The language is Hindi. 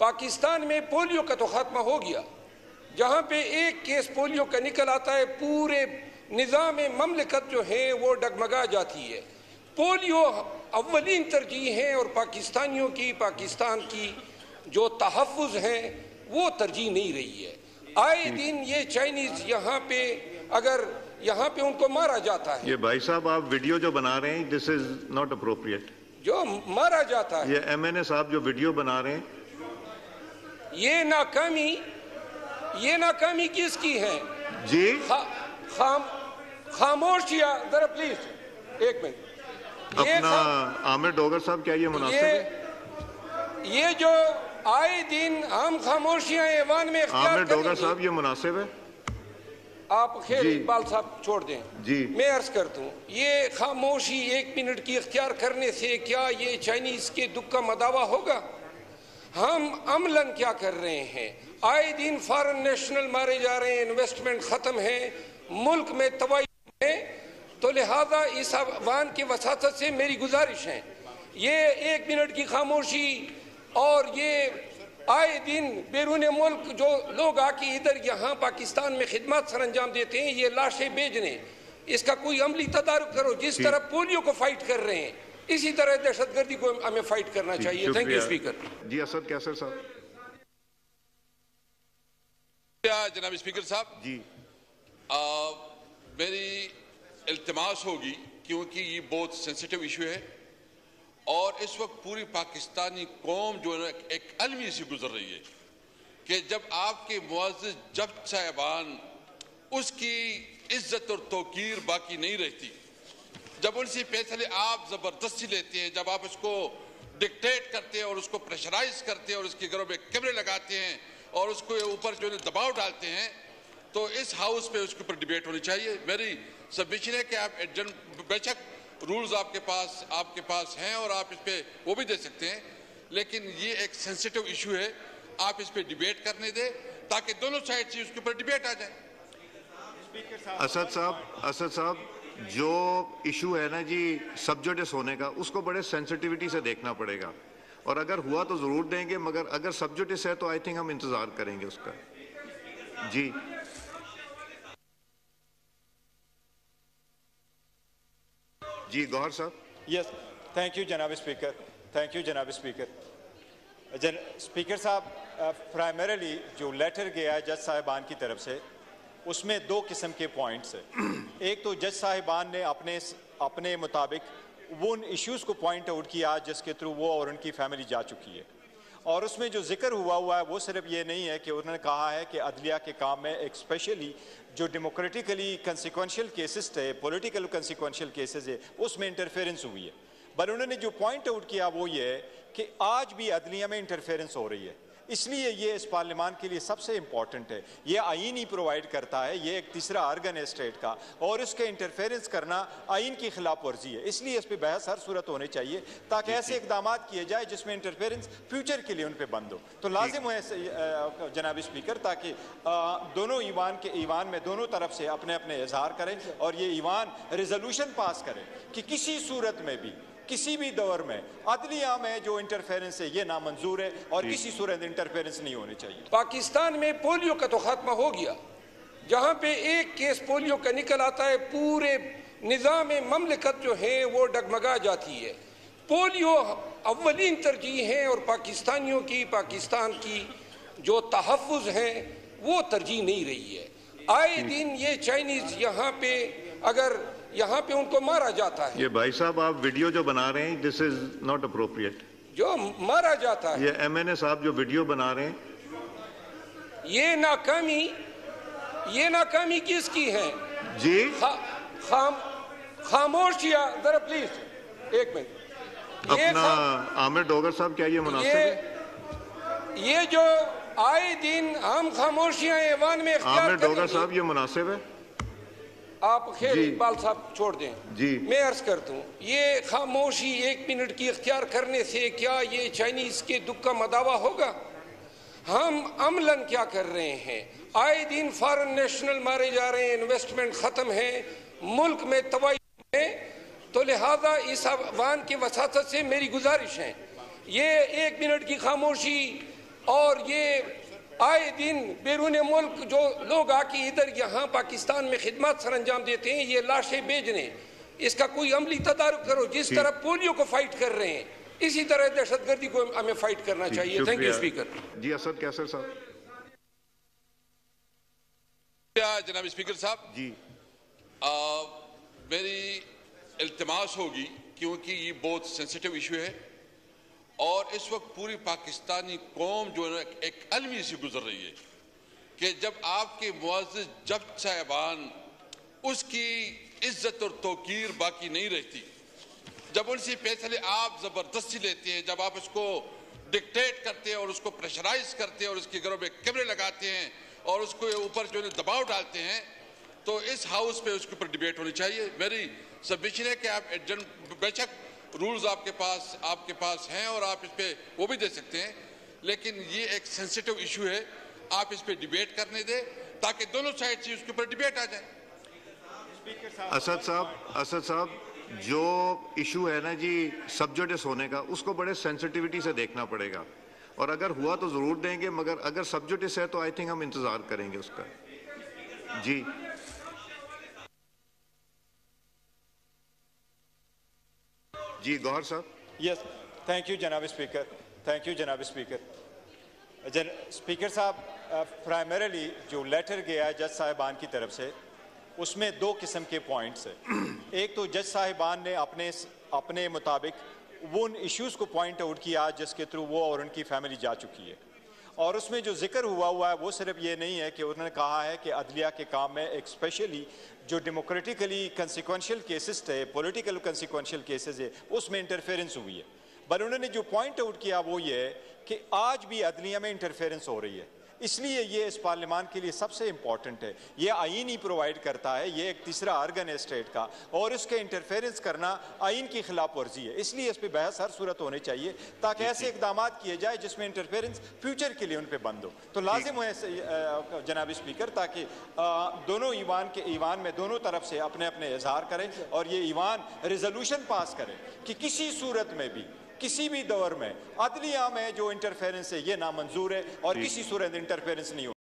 पाकिस्तान में पोलियो का तो खात्मा हो गया। जहाँ पे एक केस पोलियो का निकल आता है पूरे निज़ाम ममलिकत जो है वो डगमगा जाती है। पोलियो अव्वलीन तरजीह है और पाकिस्तानियों की, पाकिस्तान की जो तहफ़्फ़ुज़ हैं वो तरजीह नहीं रही है। आए दिन ये चाइनीज़ यहाँ पे अगर यहाँ पे उनको मारा जाता है। ये भाई साहब आप वीडियो जो बना रहे हैं दिस इज नॉट अप्रोप्रिएट। जो मारा जाता है, ये MNA साहब जो वीडियो बना रहे हैं, ये नाकामी किसकी है जी? खामोशिया जरा प्लीज एक मिनट। अपना आमिर डोगर साहब क्या ये मुनासिब है? ये जो आए दिन हम खामोशियां ऐवान में आमिर डोगर साहब ये मुनासिब है? आप खैर इकबाल साहब छोड़ दें जी। मैं अर्ज करता हूँ, ये खामोशी 1 मिनट की इख्तियार करने से क्या ये चाइनीज के दुख का मदावा होगा? हम अमलन क्या कर रहे हैं? आए दिन फॉरेन नेशनल मारे जा रहे हैं, इन्वेस्टमेंट खत्म है, मुल्क में तबाही है। तो लिहाजा इस अवान की वसातत से मेरी गुजारिश है, ये 1 मिनट की खामोशी और ये आए दिन बैरून मुल्क जो लोग आके इधर यहाँ पाकिस्तान में खिदमत सर अंजाम देते हैं, ये लाशें भेजने, इसका कोई अमली तदारुक करो। जिस तरह पोलियो को फाइट कर रहे हैं इसी तरह दहशतगर्दी को हमें फाइट करना चाहिए। Thank you speaker. जी असद कैसर साहब। जनाब स्पीकर साहब जी, मेरी इल्तिमास होगी क्योंकि ये बहुत सेंसिटिव इशू है और इस वक्त पूरी पाकिस्तानी कौम जो है एक अलमी से गुजर रही है कि जब आपके मुअज़्ज़िज़ जज साहिबान उसकी इज्जत और तौकीर बाकी नहीं रहती, जब उनसे फैसले आप जबरदस्ती लेते हैं, जब आप उसको डिक्टेट करते हैं और उसको प्रेशराइज करते हैं और उसके घरों में कैमरे लगाते हैं और उसको ऊपर जो है दबाव डालते हैं, तो इस हाउस पे उसके ऊपर डिबेट होनी चाहिए। मेरी सबमिशन है कि आप बेशक रूल्स आपके पास हैं और आप इस पे वो भी दे सकते हैं, लेकिन ये एक सेंसिटिव इशू है, आप इस पे डिबेट करने दें ताकि दोनों साइड से उसके ऊपर डिबेट आ जाए। असद साहब जो इशू है ना जी सब्जुडिस होने का, उसको बड़े सेंसिटिविटी से देखना पड़ेगा और अगर हुआ तो जरूर देंगे, मगर अगर सब्जुडिस है तो आई थिंक हम इंतजार करेंगे उसका। जी जी गौहर साहब। यस, थैंक यू जनाब स्पीकर, थैंक यू जनाब स्पीकर। स्पीकर साहब, प्राइमरीली जो लेटर गया है जज साहिबान की तरफ से उसमें 2 किस्म के पॉइंट्स हैं। एक तो जज साहिबान ने अपने मुताबिक वो उन इश्यूज़ को पॉइंट आउट किया जिसके थ्रू वो और उनकी फैमिली जा चुकी है, और उसमें जो जिक्र हुआ है वो सिर्फ ये नहीं है कि उन्होंने कहा है कि अदलिया के काम में एक स्पेशली जो डेमोक्रेटिकली कंसिक्वेंशियल केसेस थे, पॉलिटिकल कंसिक्वेंशियल केसेस है, उसमें इंटरफेरेंस हुई है। पर उन्होंने जो पॉइंट आउट किया वो ये है कि आज भी अदलिया में इंटरफेरेंस हो रही है, इसलिए ये इस पार्लियामान के लिए सबसे इंपॉर्टेंट है। ये आइन ही प्रोवाइड करता है, ये एक तीसरा आर्गन है स्टेट का, और उसके इंटरफेरेंस करना आइन की खिलाफ वर्जी है। इसलिए इस पर बहस हर सूरत होनी चाहिए ताकि ऐसे इकदाम किए जाए जिसमें इंटरफेरेंस फ्यूचर के लिए उन पर बंद हो। तो लाजिम है जनाब स्पीकर, ताकि दोनों ईवान में दोनों तरफ से अपने अपने इजहार करें और ये ईवान रेजोल्यूशन पास करें कि किसी सूरत में भी किसी भी दौर में अदलिया में जो इंटरफेरेंस है ये नामंजूर है और किसी सूरत इंटरफेरेंस नहीं होनी चाहिए। पाकिस्तान में पोलियो का तो खात्मा हो गया। जहाँ पे एक केस पोलियो का निकल आता है पूरे निज़ाम ममलिकत जो है वो डगमगा जाती है। पोलियो अव्वलीन तरजीह है और पाकिस्तानियों की, पाकिस्तान की जो तहफ़्फ़ुज़ हैं वो तरजीह नहीं रही है। आए दिन ये चाइनीज़ यहाँ पे अगर यहाँ पे उनको मारा जाता है। ये भाई साहब आप वीडियो जो बना रहे हैं दिस इज नॉट अप्रोप्रिएट। जो मारा जाता है, ये MNA साहब जो वीडियो बना रहे हैं, ये नाकामी किसकी है जी? खामोशिया जरा प्लीज एक मिनट। अपना आमिर डोगर साहब क्या ये मुनासिब है? ये जो आए दिन हम खामोशियां ऐवान में आमिर डोगर साहब ये मुनासिब है? आप खैर इकबाल साहब छोड़ दें जी। मैं अर्ज करता हूँ, ये खामोशी 1 मिनट की इख्तियार करने से क्या ये चाइनीज के दुख का मदावा होगा? हम अमलन क्या कर रहे हैं? आए दिन फॉरेन नेशनल मारे जा रहे हैं, इन्वेस्टमेंट खत्म है, मुल्क में तबाही है। तो लिहाजा इस अवान की वसातत से मेरी गुजारिश है, ये 1 मिनट की खामोशी और ये आए दिन बैरून मुल्क जो लोग आके इधर यहाँ पाकिस्तान में खिदमत सर अंजाम देते हैं, ये लाशें भेजने, इसका कोई अमली तदारुक करो। जिस तरह पोलियो को फाइट कर रहे हैं, इसी तरह दहशतगर्दी को हमें फाइट करना चाहिए। थैंक यू स्पीकर जी। असद कैसर साहब। जनाब स्पीकर साहब जी, मेरी इल्तिमास होगी, क्योंकि ये बहुत सेंसिटिव इशू है और इस वक्त पूरी पाकिस्तानी कौम जो है एक अलमी से गुजर रही है कि जब आपके मुअज़्ज़िज़ जज साहिबान उसकी इज्जत और तौकीर बाकी नहीं रहती, जब उनसे फैसले आप जबरदस्ती लेते हैं, जब आप उसको डिक्टेट करते हैं और उसको प्रेशराइज करते हैं और उसके घरों में कैमरे लगाते हैं और उसको ऊपर जो है दबाव डालते हैं, तो इस हाउस पे उसके ऊपर डिबेट होनी चाहिए। मेरी सबमिशन है कि आप बेशक रूल्स आपके पास हैं और आप इस पे वो भी दे सकते हैं, लेकिन ये एक सेंसिटिव इशू है, आप इस पे डिबेट करने दें ताकि दोनों साइड से उसके ऊपर डिबेट आ जाए। असद साहब, जो इशू है ना जी सब्जुडिस होने का, उसको बड़े सेंसिटिविटी से देखना पड़ेगा और अगर हुआ तो जरूर देंगे, मगर अगर सब्जुडिस है तो आई थिंक हम इंतजार करेंगे उसका। जी जी, गौहर साहब। यस, थैंक यू जनाब स्पीकर, थैंक यू जनाब स्पीकर। स्पीकर साहब, प्राइमरीली जो लेटर गया है जज साहिबान की तरफ से, उसमें दो किस्म के पॉइंट्स हैं। एक तो जज साहिबान ने अपने मुताबिक वो उन इश्यूज़ को पॉइंट आउट किया जिसके थ्रू वो और उनकी फैमिली जा चुकी है, और उसमें जो जिक्र हुआ है वो सिर्फ ये नहीं है कि उन्होंने कहा है कि अदलिया के काम में एक स्पेशली जो डेमोक्रेटिकली कंसिक्वेंशियल केसेस थे, पॉलिटिकल कंसिक्वेंशियल केसेस है, उसमें इंटरफेरेंस हुई है। पर उन्होंने जो पॉइंट आउट किया वो ये है कि आज भी अदलिया में इंटरफेरेंस हो रही है, इसलिए ये इस पार्लियामान के लिए सबसे इंपॉर्टेंट है। ये आइन ही प्रोवाइड करता है, ये एक तीसरा आर्गन है स्टेट का, और उसके इंटरफेरेंस करना आइन की खिलाफ वर्जी है। इसलिए इस पर बहस हर सूरत होनी चाहिए ताकि ऐसे इकदाम किए जाए जिसमें इंटरफेरेंस फ्यूचर के लिए उन पर बंद हो। तो लाजिम है जनाब स्पीकर, ताकि दोनों ईवान में दोनों तरफ से अपने अपने इजहार करें और ये ईवान रेजोल्यूशन पास करें कि किसी सूरत में भी किसी भी दौर में अदलिया में जो इंटरफेरेंस है ये नामंजूर है और किसी सूरत इंटरफेरेंस नहीं हो।